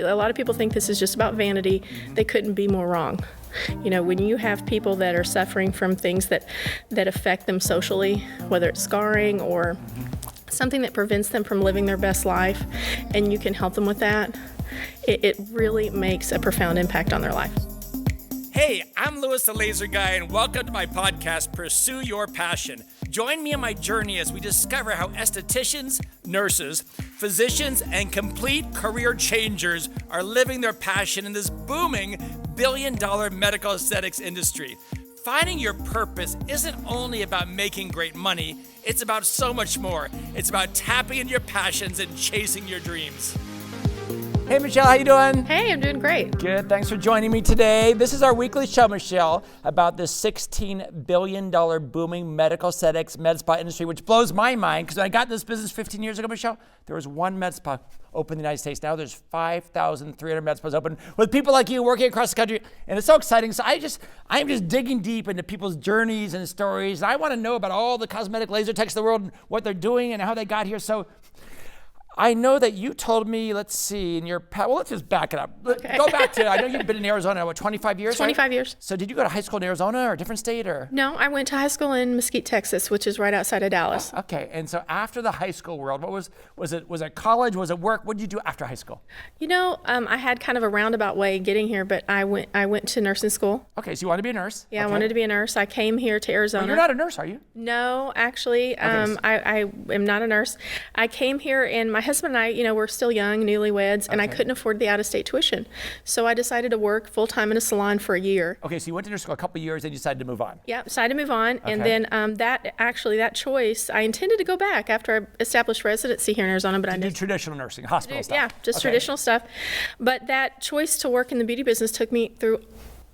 a lot of people think this is just about vanity. They couldn't be more wrong. When you have people that are suffering from things that affect them socially, whether it's scarring or something that prevents them from living their best life, and you can help them with that, it really makes a profound impact on their life. Hey, I'm Louis the Laser Guy, and welcome to my podcast, Pursue Your Passion. Join me on my journey as we discover how estheticians, nurses, physicians, and complete career changers are living their passion in this booming billion-dollar medical aesthetics industry. Finding your purpose isn't only about making great money, it's about so much more. It's about tapping into your passions and chasing your dreams. Hey, Michelle, how you doing? Hey, I'm doing great. Good, thanks for joining me today. This is our weekly show, Michelle, about the $16 billion booming medical aesthetics med spa industry, which blows my mind, because when I got in this business 15 years ago, Michelle, there was one med spa open in the United States. Now there's 5,300 med spas open with people like you working across the country, and it's so exciting. So I'm just digging deep into people's journeys and stories, and I want to know about all the cosmetic laser techs of the world and what they're doing and how they got here. So I know that you told me, let's see, in your past, well, let's just back it up. Okay. Go back to, I know you've been in Arizona, 25 years? 25 years. So did you go to high school in Arizona or a different state? Or? No, I went to high school in Mesquite, Texas, which is right outside of Dallas. Okay, and so after the high school world, what was it college, was it work? What did you do after high school? I had kind of a roundabout way getting here, but I went to nursing school. Okay, so you wanted to be a nurse? Yeah, okay. I wanted to be a nurse. I came here to Arizona. Well, you're not a nurse, are you? No, actually, I am not a nurse. I came here, and my husband and I, we're still young, newlyweds, and I couldn't afford the out-of-state tuition. So I decided to work full-time in a salon for a year. Okay, so you went to nurse school a couple of years, and you decided to move on. Yeah, decided to move on, and then that choice, I intended to go back after I established residency here in Arizona, but I did traditional nursing, hospital stuff. Yeah, just traditional stuff. But that choice to work in the beauty business took me through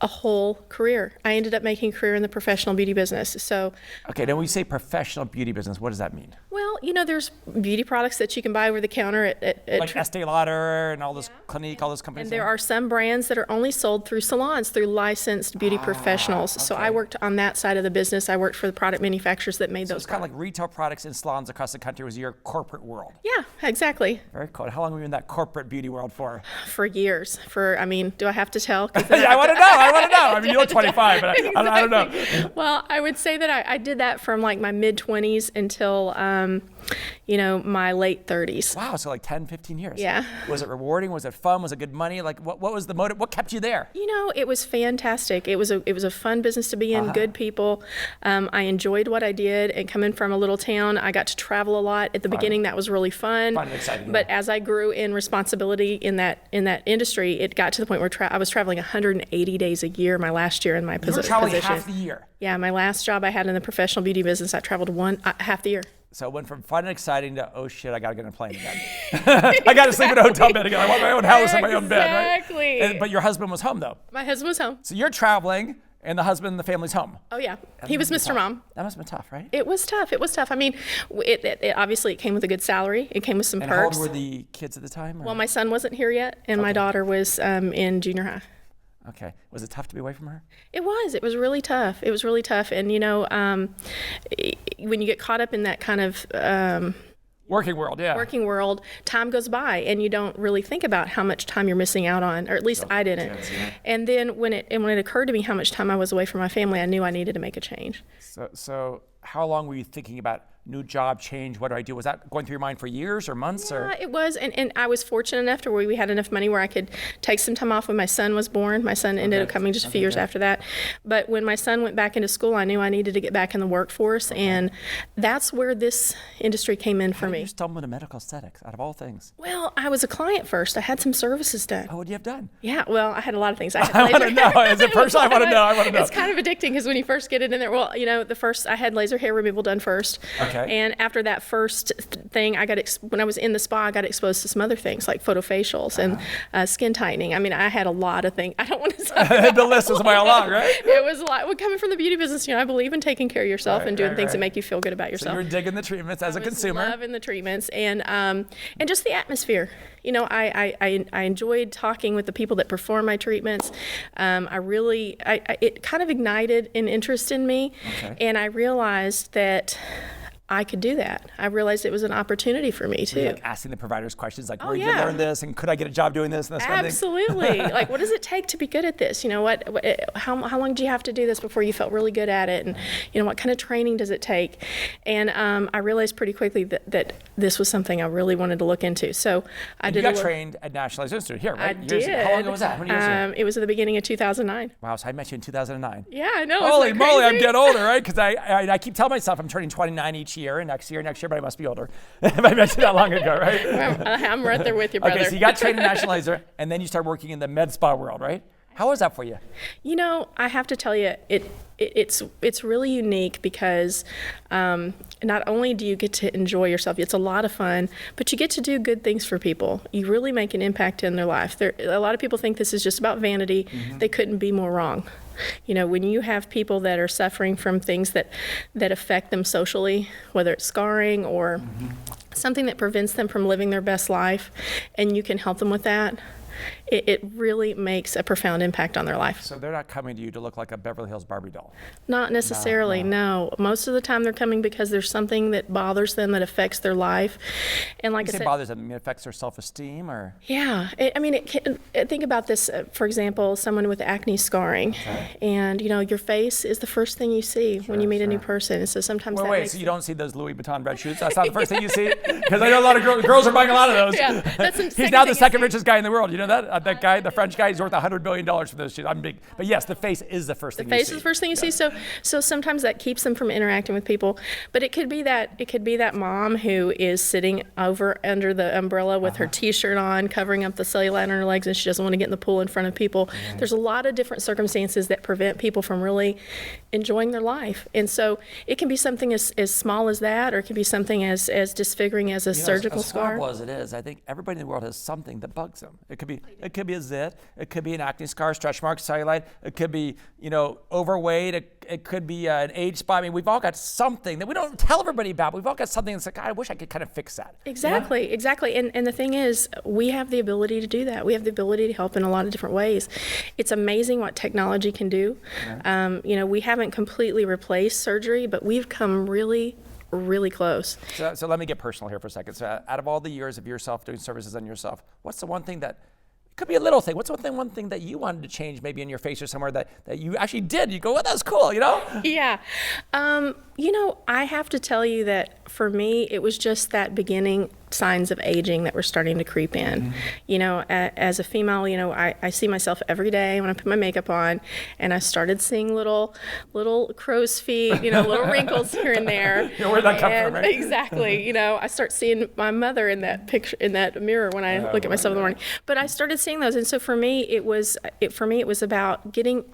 a whole career. I ended up making a career in the professional beauty business. So, okay, now when you say professional beauty business, what does that mean? Well, there's beauty products that you can buy over the counter at like Estee Lauder and all those Clinique, all those companies. And there are some brands that are only sold through salons, through licensed beauty professionals. Okay. So I worked on that side of the business. I worked for the product manufacturers that made those. It's kind of like retail products in salons across the country was your corporate world. Yeah, exactly. Very cool. How long were you in that corporate beauty world for? For years. Do I have to tell? Yeah, I want to know. I mean, you look 25, but I don't know. Well, I would say that I did that from like my mid-20s until, my late 30s. Wow, so like 10, 15 years. Yeah. Was it rewarding? Was it fun? Was it good money? Like, what was the motive? What kept you there? It was fantastic. It was a fun business to be in, good people. I enjoyed what I did, and coming from a little town, I got to travel a lot. At the beginning, that was really fun. Fun and exciting. But as I grew in responsibility in that industry, it got to the point where I was traveling 180 days a year my last year in my position. You were traveling half the year. Yeah, my last job I had in the professional beauty business, I traveled half the year. So it went from fun and exciting to, oh shit, I got to get on a plane again. I got to sleep in a hotel bed again. I want my own house and my own bed, right? Exactly. But your husband was home, though. My husband was home. So you're traveling, and the husband and the family's home. Oh, yeah. He was Mr. Mom. That must have been tough, right? It was tough. I mean, it obviously it came with a good salary. It came with some perks. And how old were the kids at the time? Or? Well, my son wasn't here yet, and my daughter was in junior high. Okay. Was it tough to be away from her? It was. It was really tough. And, when you get caught up in that kind of working world, time goes by, and you don't really think about how much time you're missing out on, or at least I didn't. And then when it occurred to me how much time I was away from my family, I knew I needed to make a change. So how long were you thinking about new job change? What do I do? Was that going through your mind for years or months? Yeah, it was. And I was fortunate enough to where we had enough money where I could take some time off when my son was born. My son ended up coming just a few years after that. But when my son went back into school, I knew I needed to get back in the workforce. And that's where this industry came in for me. You stumbled into medical aesthetics, out of all things. Well, I was a client first. I had some services done. Oh, what do you have done? Yeah, well, I had a lot of things. I want to know. Is it personal? I want to know. It's kind of addicting because when you first get it in there, well, I had laser hair removal done first. Okay. And after that first thing, when I was in the spa, I got exposed to some other things like photofacials and skin tightening. I mean, I had a lot of things. I don't want to say the list was a mile long, right? It was a lot. Well, coming from the beauty business, I believe in taking care of yourself and doing things that make you feel good about yourself. So you're digging the treatments as a consumer. I was loving the treatments and just the atmosphere. I enjoyed talking with the people that perform my treatments. It kind of ignited an interest in me, and I realized that I could do that. I realized it was an opportunity for me too. Like asking the providers questions like, where did yeah. you learn this, and could I get a job doing this and this kind of thing? Absolutely. Like, what does it take to be good at this? You know, how long do you have to do this before you felt really good at it? And, you know, what kind of training does it take? And I realized pretty quickly that this was something I really wanted to look into. So I did. You got trained at National Laser Institute here, right? I did. How long ago was that? How many years ago? It was at the beginning of 2009. Wow, so I met you in 2009. Yeah, I know. Holy moly, I'm getting older, right? Because I keep telling myself I'm turning 29 each year, and next year, but I must be older. I met you that long ago, right? Well, I'm right there with you, brother. Okay, so you got trained in National Laser, and then you started working in the med spa world, right? How was that for you? You know, I have to tell you, it's really unique because not only do you get to enjoy yourself, it's a lot of fun, but you get to do good things for people. You really make an impact in their life. A lot of people think this is just about vanity. Mm-hmm. They couldn't be more wrong. You know, when you have people that are suffering from things that affect them socially, whether it's scarring or something that prevents them from living their best life, and you can help them with that, it really makes a profound impact on their life. So they're not coming to you to look like a Beverly Hills Barbie doll? Not necessarily, no. Most of the time they're coming because there's something that bothers them that affects their life. And like I said, bothers them, I mean, it affects their self-esteem, or? Yeah, think about this, for example, someone with acne scarring. Okay. And, you know, your face is the first thing you see when you meet a new person. And so sometimes so you don't see those Louis Vuitton red shoes? That's not the first thing you see? Because I know a lot of girls are buying a lot of those. Yeah, that's He's now the second richest guy in the world. You know that? That guy, the French guy, he's worth $100 billion for those shoes. I'm big. But yes, the face is the first thing you see. The face is the first thing you see. So sometimes that keeps them from interacting with people. But it could be that mom who is sitting over under the umbrella with her T-shirt on, covering up the cellulite on her legs, and she doesn't want to get in the pool in front of people. Right. There's a lot of different circumstances that prevent people from really enjoying their life. And so it can be something as small as that, or it can be something as disfiguring as a surgical scar. As horrible as it is, I think everybody in the world has something that bugs them. It could be a zit, it could be an acne scar, stretch mark, cellulite, it could be, overweight, it could be an age spot. I mean, we've all got something that we don't tell everybody about. We've all got something that's like, God, I wish I could kind of fix that. Exactly. And the thing is, we have the ability to do that. We have the ability to help in a lot of different ways. It's amazing what technology can do. Yeah. We haven't completely replaced surgery, but we've come really close. So let me get personal here for a second. So out of all the years of yourself doing services on yourself, what's the one thing that, it could be a little thing, what's one thing that you wanted to change maybe in your face or somewhere that you actually did? You go, well, that's cool, Yeah. I have to tell you that for me, it was just that beginning signs of aging that were starting to creep in. Mm-hmm. As a female, I see myself every day when I put my makeup on, and I started seeing little crow's feet, little wrinkles here and there. Where'd that come from, right? Exactly. I start seeing my mother in that picture, in that mirror when I look at myself in the morning. But I started seeing those, and so for me, it was about getting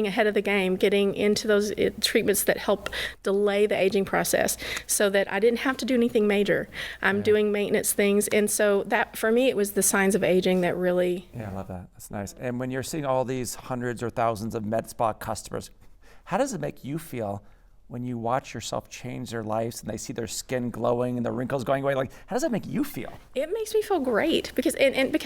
ahead of the game, getting into those treatments that help delay the aging process, so that I didn't have to do anything major. I'm doing maintenance things, and so that for me, it was the signs of aging that really. Yeah, I love that. That's nice. And when you're seeing all these hundreds or thousands of med spa customers, how does it make you feel when you watch yourself change their lives and they see their skin glowing and the wrinkles going away? Like, how does that make you feel? It makes me feel great because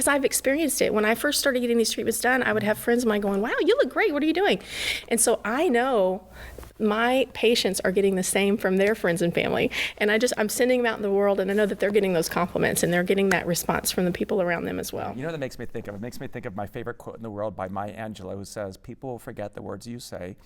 I've experienced it. When I first started getting these treatments done, I would have friends of mine going, "Wow, you look great. What are you doing?" And so I know my patients are getting the same from their friends and family. And I'm sending them out in the world, and I know that they're getting those compliments and they're getting that response from the people around them as well. You know what that makes me think of? It makes me think of my favorite quote in the world by Maya Angelou, who says, "People will forget the words you say,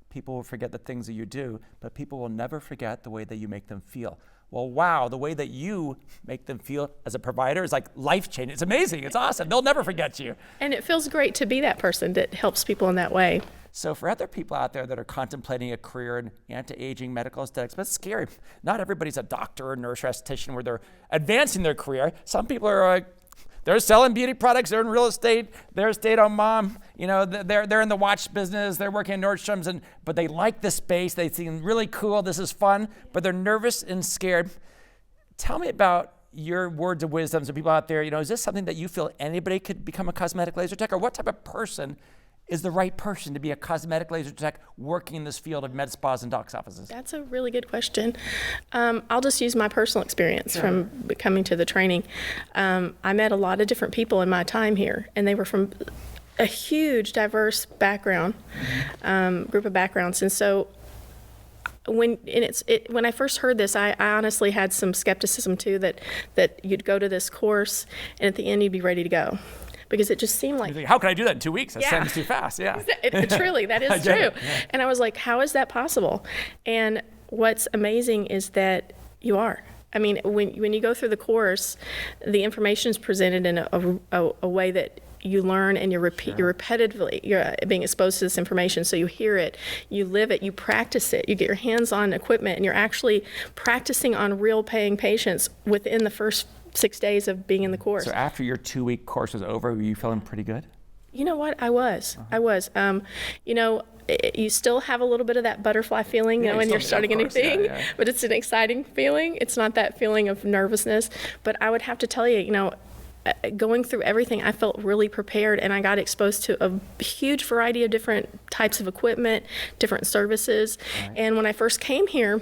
people will forget the things that you do, but people will never forget the way that you make them feel." Well, wow, the way that you make them feel as a provider is like life-changing. It's amazing. It's awesome. They'll never forget you. And it feels great to be that person that helps people in that way. So for other people out there that are contemplating a career in anti-aging medical aesthetics, but it's scary. Not everybody's a doctor or nurse or esthetician where they're advancing their career. Some people are they're selling beauty products, they're in real estate, they're a stay-at-home mom, they're in the watch business, they're working at Nordstrom's, but they like the space, they seem really cool, this is fun, but they're nervous and scared. Tell me about your words of wisdom to people out there. Is this something that you feel anybody could become a cosmetic laser tech, or what type of person is the right person to be a cosmetic laser tech working in this field of med spas and docs offices? That's a really good question. I'll just use my personal experience from coming to the training. I met a lot of different people in my time here, and they were from a huge, diverse background, group of backgrounds. And so when I first heard this, I honestly had some skepticism too that you'd go to this course and at the end you'd be ready to go, because it just seemed like, How can I do that in 2 weeks? That Yeah. sounds too fast. Yeah. Truly, that is I get true. it, yeah. And I was like, how is that possible? And what's amazing is that you are. I mean, when you go through the course, the information is presented in a way that you learn, and you're being exposed to this information. So you hear it, you live it, you practice it, you get your hands on equipment, and you're actually practicing on real paying patients within the first 6 days of being in the course. So after your 2-week course was over, were you feeling pretty good? You know what? I was. You still have a little bit of that butterfly feeling, Yeah, you when still you're do, of starting course. anything, Yeah. but it's an exciting feeling. It's not that feeling of nervousness. But I would have to tell you, going through everything, I felt really prepared, and I got exposed to a huge variety of different types of equipment, different services. Right. And when I first came here,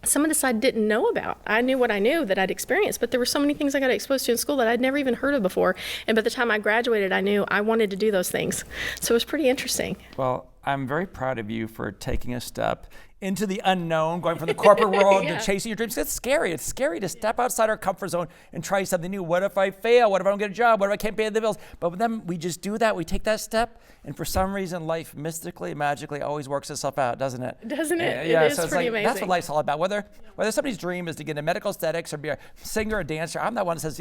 some of this I didn't know about. I knew what I knew that I'd experienced, but there were so many things I got exposed to in school that I'd never even heard of before. And by the time I graduated, I knew I wanted to do those things. So it was pretty interesting. Well, I'm very proud of you for taking a step into the unknown, going from the corporate world Yeah. to chasing your dreams. It's scary. It's scary to step outside our comfort zone and try something new. What if I fail? What if I don't get a job? What if I can't pay the bills? But then we just do that. We take that step, and for some reason, life mystically, magically always works itself out, doesn't it? Doesn't it? Yeah, It is so it's pretty like, that's amazing. what life's all about. Whether somebody's dream is to get into medical aesthetics or be a singer or dancer, I'm that one that says,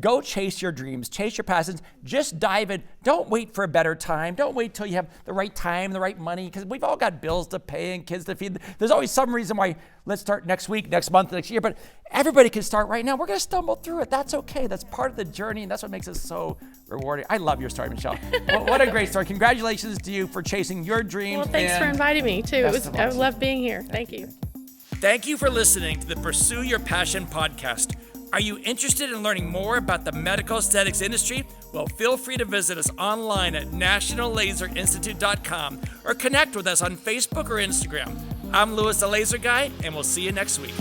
go chase your dreams, chase your passions, just dive in. Don't wait for a better time. Don't wait till you have the right time, the right money, because we've all got bills to pay and kids to feed. There's always some reason why let's start next week, next month, next year, but everybody can start right now. We're going to stumble through it. That's okay. That's part of the journey, and that's what makes it so rewarding. I love your story, Michelle. What a great story. Congratulations to you for chasing your dreams. Well, thanks for inviting me, too. I love being here. Thank you. Thank you for listening to the Pursue Your Passion podcast. Are you interested in learning more about the medical aesthetics industry? Well, feel free to visit us online at nationallaserinstitute.com or connect with us on Facebook or Instagram. I'm Louis the Laser Guy, and we'll see you next week.